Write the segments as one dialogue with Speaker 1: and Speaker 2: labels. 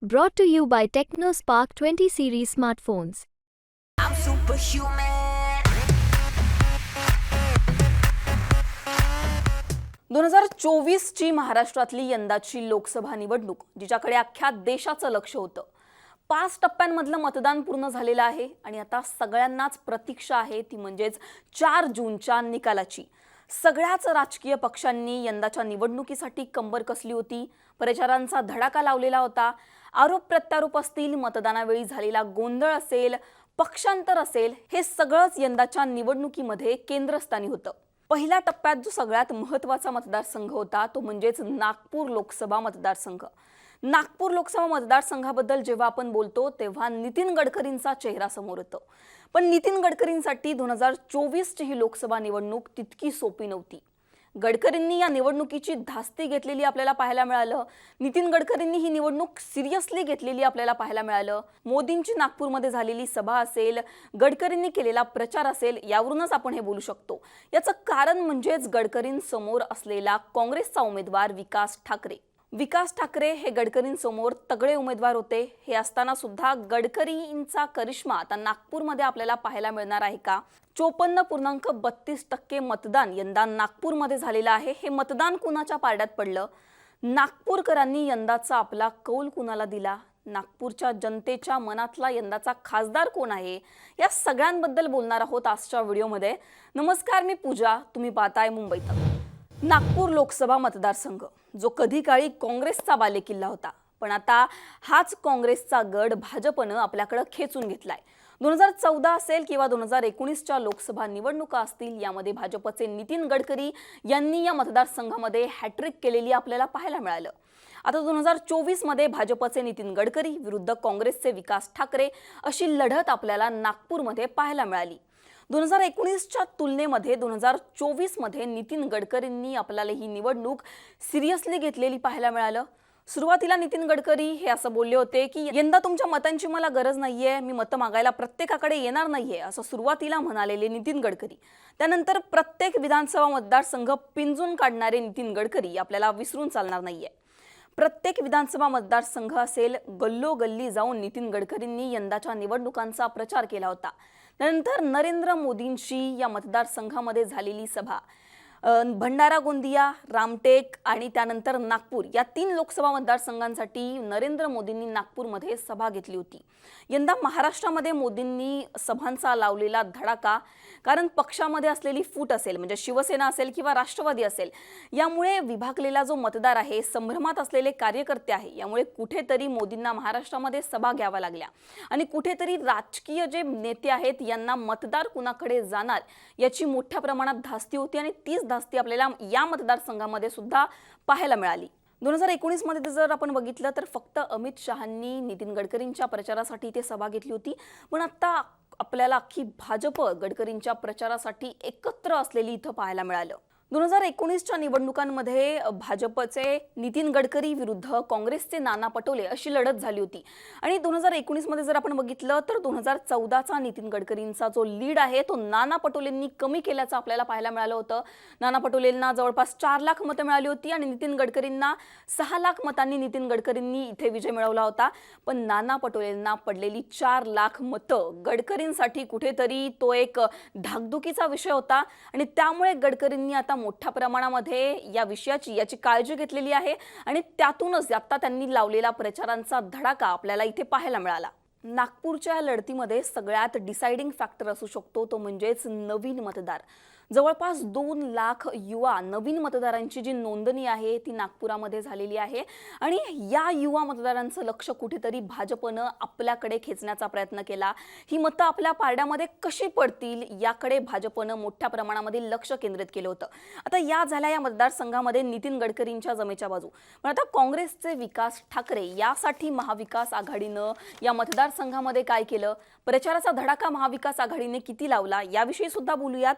Speaker 1: Brought to you by TechnoSpark 20 series smartphones.
Speaker 2: I'm superhuman.
Speaker 3: 2024 ची महाराष्ट्रातली यंदाची लोकसभा निवडणूक जिच्याकडे अख्ख्या देशाचं लक्ष होतं. 5 टप्प्यांमधलं मतदान पूर्ण झालेलं आहे आणि आता सगळ्यांनाच प्रतीक्षा आहे ती म्हणजेच 4 जूनच्या निकालाची. सगळ्याच राजकीय पक्षांनी यंदाच्या निवडणुकीसाठी कंबर कसली होती. प्रचारांचा धडाका लावलेला होता. आरोप प्रत्यारोप असतील, मतदानावेळी झालेला गोंधळ असेल, पक्षांतर असेल, हे सगळंच यंदाच्या निवडणुकीमध्ये केंद्रस्थानी होतं. पहिल्या टप्प्यात जो सगळ्यात महत्त्वाचा मतदारसंघ होता तो म्हणजेच नागपूर लोकसभा मतदारसंघ. नागपूर लोकसभा मतदारसंघाबद्दल जेव्हा आपण बोलतो तेव्हा नितीन गडकरींचा चेहरा समोर येतो. पण नितीन गडकरींसाठी 2024 ची ही लोकसभा निवडणूक तितकी सोपी नव्हती. गडकरींनी या निवडणुकीची धास्ती घेतलेली आपल्याला पाहायला मिळालं. नितीन गडकरींनी ही निवडणूक सिरियसली घेतलेली आपल्याला पाहायला मिळालं. मोदींची नागपूरमध्ये झालेली सभा असेल, गडकरींनी केलेला प्रचार असेल, यावरूनच आपण हे बोलू शकतो. याचं कारण म्हणजेच गडकरींसमोर असलेला काँग्रेसचा उमेदवार विकास ठाकरे. विकास ठाकरे हे गडकरींसमोर तगडे उमेदवार होते. हे असताना सुद्धा गडकरींचा करिश्मा आता नागपूरमध्ये आपल्याला पाहायला मिळणार आहे का? 54.32% मतदान यंदा नागपूरमध्ये झालेलं आहे. हे मतदान कुणाच्या पारड्यात पडलं? नागपूरकरांनी यंदाचा आपला कौल कुणाला दिला? नागपूरच्या जनतेच्या मनातला यंदाचा खासदार कोण आहे? या सगळ्यांबद्दल बोलणार आहोत आजच्या व्हिडिओमध्ये. नमस्कार, मी पूजा. तुम्ही पाहताय मुंबई तक. नागपूर लोकसभा मतदारसंघ जो कधी काळी काँग्रेसचा बालेकिल्ला होता, पण आता हाच काँग्रेसचा गड भाजपनं आपल्याकडे खेचून घेतलाय. 2014 असेल किंवा 2019च्या लोकसभा निवडणुका असतील, यामध्ये भाजपचे नितीन गडकरी यांनी या मतदारसंघामध्ये हॅट्रिक केलेली आपल्याला पाहायला मिळालं. आता 2024 मध्ये भाजपचे नितीन गडकरी विरुद्ध काँग्रेसचे विकास ठाकरे अशी लढत आपल्याला नागपूरमध्ये पाहायला मिळाली. 2019च्या तुलनेमध्ये 2024 मध्ये नितीन गडकरींनी आपल्याला ही निवडणूक सिरियसली घेतलेली पाहायला मिळालं. सुरुवातीला नितीन गडकरी हे असं बोलले होते की यंदा तुमच्या मतांची मला गरज नाहीये, मी मतं मागायला प्रत्येकाकडे येणार नाहीये, असं सुरुवातीला म्हणालेले नितीन गडकरी. त्यानंतर प्रत्येक विधानसभा मतदारसंघ पिंजून काढणारे नितीन गडकरी आपल्याला विसरून चालणार नाहीये. प्रत्येक विधानसभा मतदारसंघ असेल, गल्लोगल्ली जाऊन नितीन गडकरींनी यंदाच्या निवडणुकांचा प्रचार केला होता. त्यानंतर नरेंद्र मोदींची या मतदारसंघामध्ये झालेली सभा, भंडारा गोंदिया, रामटेक आणि त्यानंतर नागपूर या 3 लोकसभा मतदारसंघांसाठी नरेंद्र मोदींनी नागपूरमध्ये सभा घेतली होती. यंदा महाराष्ट्रामध्ये मोदींनी सभांचा लावलेला धडाका, कारण पक्षामध्ये असलेली फूट असेल, म्हणजे शिवसेना असेल किंवा राष्ट्रवादी असेल, यामुळे विभागलेला जो मतदार आहे, संभ्रमात असलेले कार्यकर्ते आहे, यामुळे कुठेतरी मोदींना महाराष्ट्रामध्ये सभा घ्याव्या लागल्या आणि कुठेतरी राजकीय जे नेते आहेत यांना मतदार कुणाकडे जाणार याची मोठ्या प्रमाणात धास्ती होती आणि तीच धास्ती आपल्याला या मतदारसंघामध्ये सुद्धा पाहायला मिळाली. 2019 मध्ये जर आपण बघितलं तर फक्त अमित शहांनी नितीन गडकरींच्या प्रचारासाठी इथे सभा घेतली होती, पण आता आपल्याला अख्खी भाजप गडकरींच्या प्रचारासाठी एकत्र असलेली इथं पाहायला मिळालं. 2019च्या निवडणुकांमध्ये भाजपचे नितीन गडकरी विरुद्ध काँग्रेसचे नाना पटोले अशी लढत झाली होती आणि 2019 मध्ये जर आपण बघितलं तर 2014चा नितीन गडकरींचा जो लीड आहे तो नाना पटोलेंनी कमी केल्याचं आपल्याला पाहायला मिळालं होतं. नाना पटोलेंना जवळपास 4 लाख मतं मिळाली होती आणि नितीन गडकरींना 6 लाख मतांनी नितीन गडकरींनी इथे विजय मिळवला होता. पण नाना पटोलेंना पडलेली 4 लाख मतं गडकरींसाठी कुठेतरी तो एक धाकधुकीचा विषय होता आणि त्यामुळे गडकरींनी आता मोठ्या प्रमाणामध्ये याची काळजी घेतलेली आहे आणि त्यातूनच आता त्यांनी लावलेला प्रचारांचा धडाका आपल्याला इथे पाहायला मिळाला. नागपूरच्या लढतीमध्ये सगळ्यात डिसाइडिंग फॅक्टर असू शकतो तो म्हणजेच नवीन मतदार. जवळपास 2 लाख युवा नवीन मतदारांची जी नोंदणी आहे ती नागपुरामध्ये झालेली आहे आणि या युवा मतदारांचं लक्ष कुठेतरी भाजपनं आपल्याकडे खेचण्याचा प्रयत्न केला. ही मतं आपल्या पारड्यामध्ये कशी पडतील याकडे भाजपनं मोठ्या प्रमाणामध्ये लक्ष केंद्रित केलं होतं. आता या झाल्या या मतदारसंघामध्ये नितीन गडकरींच्या जमेच्या बाजू, पण आता काँग्रेसचे विकास ठाकरे यासाठी महाविकास आघाडीनं या मतदारसंघामध्ये काय केलं, प्रचाराचा धडाका महाविकास आघाडीने किती लावला याविषयी सुद्धा बोलूयात.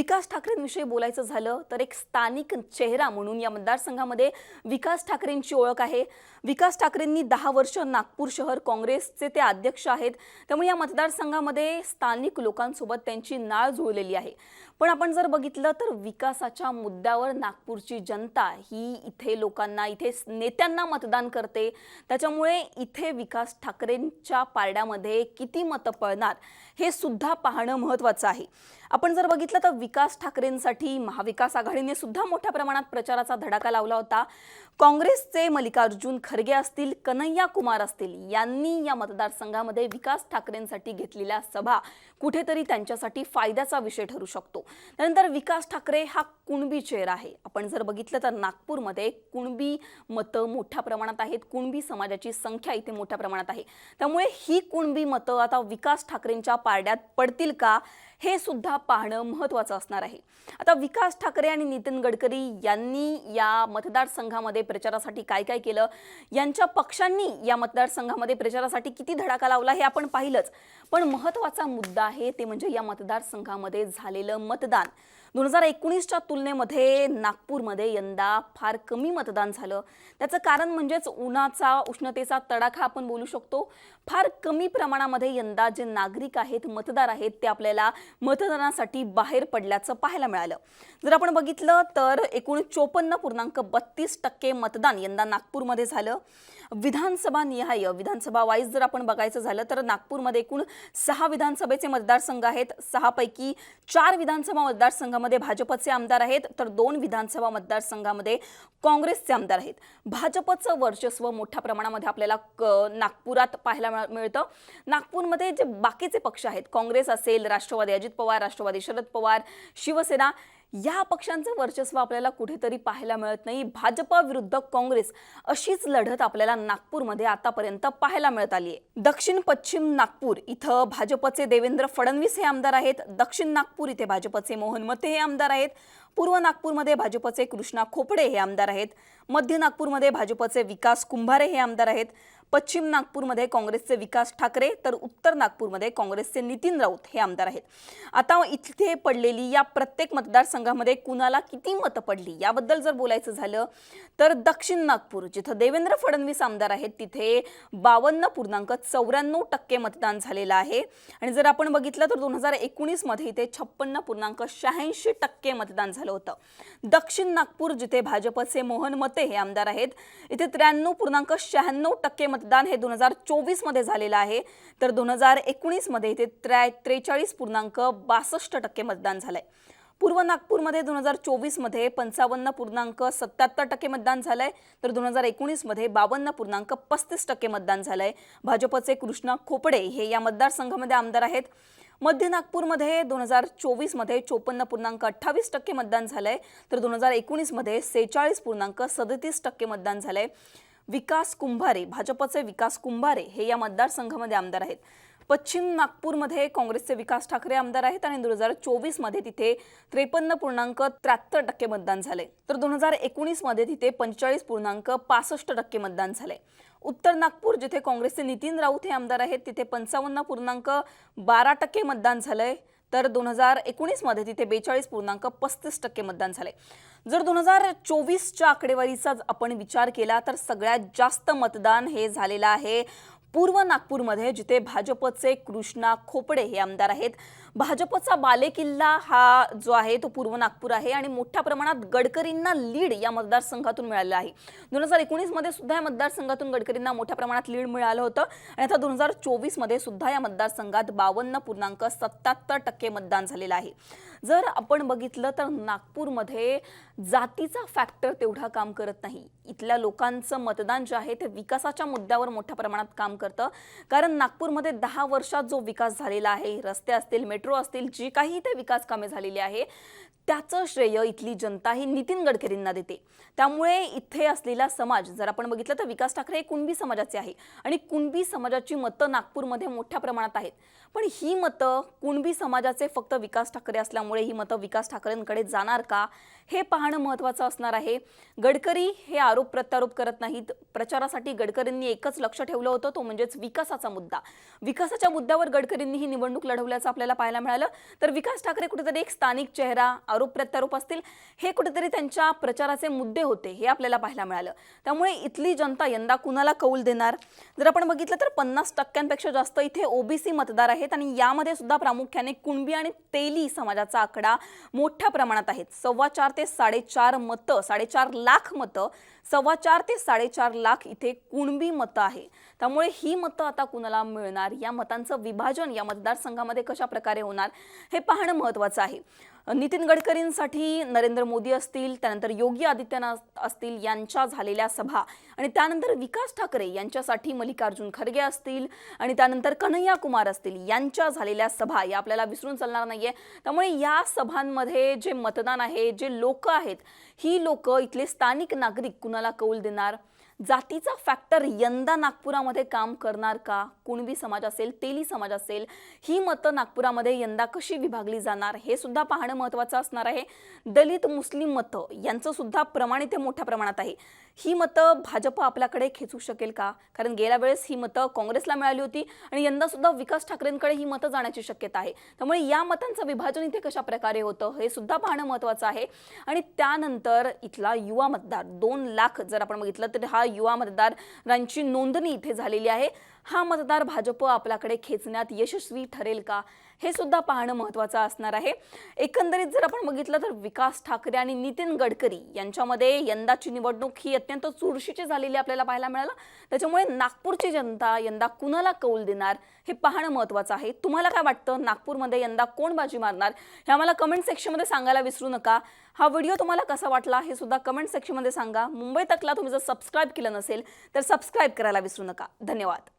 Speaker 3: विकास ठाकरेंविषयी बोलायचं झालं तर एक स्थानिक चेहरा म्हणून या मतदारसंघामध्ये विकास ठाकरेंची ओळख आहे. विकास ठाकरेंनी 10 वर्ष नागपूर शहर काँग्रेसचे ते अध्यक्ष आहेत. त्यामुळे या मतदारसंघामध्ये स्थानिक लोकांसोबत त्यांची नाळ जुळलेली आहे. पण आपण जर बघितलं तर विकासाच्या मुद्द्यावर नागपूरची जनता ही इथे लोकांना, इथे नेत्यांना मतदान करते. त्याच्यामुळे इथे विकास ठाकरेंच्या पारड्यामध्ये किती मतं पडणार हे सुद्धा पाहणं महत्त्वाचं आहे. आपण जर बघितलं तर विकास ठाकरेंसाठी महाविकास आघाडीने सुद्धा मोठ्या प्रमाणात प्रचाराचा धडाका लावला होता. काँग्रेसचे मल्लिकार्जुन खरगे असतील, कन्हैया कुमार असतील यांनी या मतदारसंघामध्ये विकास ठाकरेंसाठी घेतलेल्या सभा कुठेतरी त्यांच्यासाठी फायद्याचा विषय ठरू शकतो. त्यानंतर विकास ठाकरे हा कुणबी चेहरा आहे. आपण जर बघितलं तर नागपूरमध्ये कुणबी मतं मोठ्या प्रमाणात आहेत. कुणबी समाजाची संख्या इथे मोठ्या प्रमाणात आहे. त्यामुळे ही कुणबी मतं आता विकास ठाकरेंच्या पारड्यात पडतील का हे सुद्धा पाहणं महत्त्वाचं असणार आहे. आता विकास ठाकरे आणि नितीन गडकरी यांनी या मतदारसंघामध्ये प्रचारासाठी काय काय केलं, यांच्या पक्षांनी या मतदारसंघामध्ये प्रचारासाठी किती धडाका लावला हे आपण पाहिलंच. पण महत्त्वाचा मुद्दा आहे ते म्हणजे या मतदारसंघामध्ये झालेलं मतदान. 2019च्या तुलनेमध्ये नागपूरमध्ये यंदा फार कमी मतदान झालं. त्याचं कारण म्हणजेच उष्णतेचा तडाखा आपण बोलू शकतो. फार कमी प्रमाणामध्ये यंदा जे नागरिक आहेत, मतदार आहेत, ते आपल्याला मतदानासाठी बाहेर पडल्याचं पाहायला मिळालं. जर आपण बघितलं तर एकूण 54.32% मतदान यंदा नागपूरमध्ये झालं. विधानसभा निहाय, विधानसभा वाईज जर आपण बघायचं झालं तर नागपूरमध्ये एकूण 6 विधानसभेचे मतदारसंघ आहेत. 6 पैकी 4 विधानसभा मतदारसंघामध्ये भाजपचे आमदार आहेत, तर 2 विधानसभा मतदारसंघामध्ये काँग्रेसचे आमदार आहेत. भाजपचं वर्चस्व मोठ्या प्रमाणामध्ये आपल्याला नागपुरात पाहायला मिळतं. नागपूरमध्ये जे बाकीचे पक्ष आहेत, काँग्रेस असेल, राष्ट्रवादी अजित पवार, राष्ट्रवादी शरद पवार, शिवसेना, या पक्षांचं वर्चस्व आपल्याला कुठेतरी पाहायला मिळत नाही. भाजप विरुद्ध काँग्रेस अशीच लढत आपल्याला नागपूरमध्ये आतापर्यंत पाहायला मिळत आली आहे. दक्षिण पश्चिम नागपूर इथं भाजपचे देवेंद्र फडणवीस हे आमदार आहेत. दक्षिण नागपूर इथे भाजपचे मोहन मते हे आमदार आहेत. पूर्व नागपूरमध्ये भाजपचे कृष्णा खोपडे हे आमदार आहेत. मध्य नागपूरमध्ये भाजपचे विकास कुंभारे हे आमदार आहेत. पश्चिम नागपूरमध्ये काँग्रेसचे विकास ठाकरे, तर उत्तर नागपूरमध्ये काँग्रेसचे नितीन राऊत हे आमदार आहेत. आता इथे पडलेली या प्रत्येक मतदारसंघामध्ये कुणाला किती मतं पडली याबद्दल जर बोलायचं झालं तर दक्षिण नागपूर जिथं देवेंद्र फडणवीस आमदार आहेत तिथे 52.94% मतदान झालेलं आहे. आणि जर आपण बघितलं तर 2019 मध्ये इथे 56.86% मतदान झालं होतं. दक्षिण नागपूर जिथे भाजपचे मोहन मते हे आमदार आहेत इथे 93.96% मतदान हे 2024 मध्ये झालेलं आहे. तर 2019 मध्ये इथे 43.62% मतदान झालंय. पूर्व नागपूरमध्ये 2024 मध्ये 55.77% मतदान झालंय, तर 2019 मध्ये 52.35% मतदान झालंय. भाजपचे कृष्णा खोपडे हे या मतदारसंघामध्ये आमदार आहेत. मध्य नागपूरमध्ये 2024 मध्ये 54.28% मतदान झालंय, तर 2019 मध्ये 46.37% मतदान झालंय. विकास कुंभारे, भाजपचे विकास कुंभारे हे या मतदारसंघामध्ये आमदार आहेत. पश्चिम नागपूरमध्ये काँग्रेसचे विकास ठाकरे आमदार आहेत आणि 2024 मध्ये तिथे 53.73% मतदान झाले, तर 2019 मध्ये तिथे 45.65% मतदान झाले. उत्तर नागपूर जिथे काँग्रेसचे नितीन राऊत हे आमदार आहेत तिथे 55.12% मतदान झालंय, तर 2019 मध्ये तिथे 42.35% मतदान झाले. जर 2024च्या आकडेवारीचा आपण विचार केला तर सगळ्यात जास्त मतदान हे झालेलं आहे पूर्व नागपूरमध्ये जिथे भाजपचे कृष्णा खोपडे हे आमदार आहेत. भाजपचा बालेकिल्ला हा जो आहे तो पूर्व नागपूर आहे आणि मोठ्या प्रमाणात गडकरींना लीड या मतदारसंघातून मिळालं आहे. 2019 मध्ये सुद्धा या मतदारसंघातून गडकरींना मोठ्या प्रमाणात लीड मिळालं होतं आणि आता 2024 मध्ये सुद्धा या मतदारसंघात 52.77% मतदान झालेलं आहे. जर आपण बघितलं तर नागपूरमध्ये जातीचा फॅक्टर तेवढा काम करत नाही. इथल्या लोकांचं मतदान जे आहे ते विकासाच्या मुद्द्यावर मोठ्या प्रमाणात काम करतं. कारण नागपूरमध्ये 10 वर्षात जो विकास झालेला आहे, रस्ते असतील, मेट्रो असतील, जी काही ते विकास कामे झालेली आहे त्याचं श्रेय इथली जनता ही नितीन गडकरींना देते. त्यामुळे इथे असलेला समाज जर आपण बघितलं तर विकास ठाकरे कुणबी समाजाचे आहे आणि कुणबी समाजाची मतं नागपूरमध्ये मोठ्या प्रमाणात आहेत. पण ही मतं कुणबी समाजाचे फक्त विकास ठाकरे असल्यामुळे ही मतं विकास ठाकरेंकडे जाणार का हे पाहणं महत्त्वाचं असणार आहे. गडकरी हे आरोप प्रत्यारोप करत नाहीत. प्रचारासाठी गडकरींनी एकच लक्ष ठेवलं होतं, तो म्हणजेच विकासाचा मुद्दा. विकासाच्या मुद्द्यावर गडकरींनी ही निवडणूक लढवल्याचं आपल्याला पाहायला मिळालं. तर विकास ठाकरे कुठेतरी एक स्थानिक चेहरा, आरोप प्रत्यारोप असतील, हे कुठेतरी त्यांच्या प्रचाराचे मुद्दे होते, हे आपल्याला पाहायला मिळालं. त्यामुळे इथली जनता यंदा कुणाला कौल देणार? जर आपण बघितलं तर 50% जास्त इथे ओबीसी मतदार आहेत आणि यामध्ये सुद्धा प्रामुख्याने कुणबी आणि तेली समाजाचा आकडा मोठ्या प्रमाणात आहेत. 4.25 ते 4.5 मतं, 4.5 लाख मतं, 4.25 ते 4.5 लाख इथे कुणबी मतं आहे. त्यामुळे ही मतं आता कुणाला मिळणार, या मतांचं विभाजन या मतदारसंघामध्ये कशा प्रकारे होणार हे पाहणं महत्त्वाचं आहे. नितीन गडकरींसाठी नरेंद्र मोदी असतील, त्यानंतर योगी आदित्यनाथ असतील यांच्या झालेल्या सभा आणि त्यानंतर विकास ठाकरे यांच्यासाठी मल्लिकार्जुन खरगे असतील आणि त्यानंतर कन्हैया कुमार असतील यांच्या झालेल्या सभा या आपल्याला विसरून चालणार नाहीये. त्यामुळे या सभांमध्ये जे मतदान आहे, जे लोक आहेत, ही लोक इथले स्थानिक नागरिक कुणाला कौल देणार? जातीचा फॅक्टर यंदा नागपुरामध्ये काम करणार का? कुणबी समाज असेल, तेली समाज असेल, ही मतं नागपुरामध्ये यंदा कशी विभागली जाणार हे सुद्धा पाहणं महत्त्वाचं असणार आहे. दलित मुस्लिम मतं यांचं सुद्धा प्रमाण इथे मोठ्या प्रमाणात आहे. ही मतं भाजप आपल्याकडे खेचू शकेल का? कारण गेल्या वेळेस ही मतं काँग्रेसला मिळाली होती आणि यंदा सुद्धा विकास ठाकरेंकडे ही मतं जाण्याची शक्यता आहे. त्यामुळे या मतांचं विभाजन इथे कशा प्रकारे होतं हे सुद्धा पाहणं महत्त्वाचं आहे. आणि त्यानंतर इथला युवा मतदार 2 लाख जर आपण बघितलं तर हा युवा मतदारांची नोंदणी इथे झालेली आहे. हा मतदार भाजप आपल्याकडे खेचण्यात यशस्वी ठरेल का हे सुद्धा पाहणं महत्त्वाचं असणार आहे. एकंदरीत जर आपण बघितलं तर विकास ठाकरे आणि नितीन गडकरी यांच्यामध्ये यंदाची निवडणूक ही अत्यंत चुरशीची झालेली आपल्याला पाहायला मिळालं. त्याच्यामुळे नागपूरची जनता यंदा कुणाला कौल देणार हे पाहणं महत्त्वाचं आहे. तुम्हाला काय वाटतं, नागपूरमध्ये यंदा कोण बाजी मारणार हे आम्हाला कमेंट सेक्शनमध्ये सांगायला विसरू नका. हा व्हिडिओ तुम्हाला कसा वाटला हे सुद्धा कमेंट सेक्शनमध्ये सांगा. मुंबई तकला तुम्ही जर सबस्क्राईब केलं नसेल तर सबस्क्राईब करायला विसरू नका. धन्यवाद.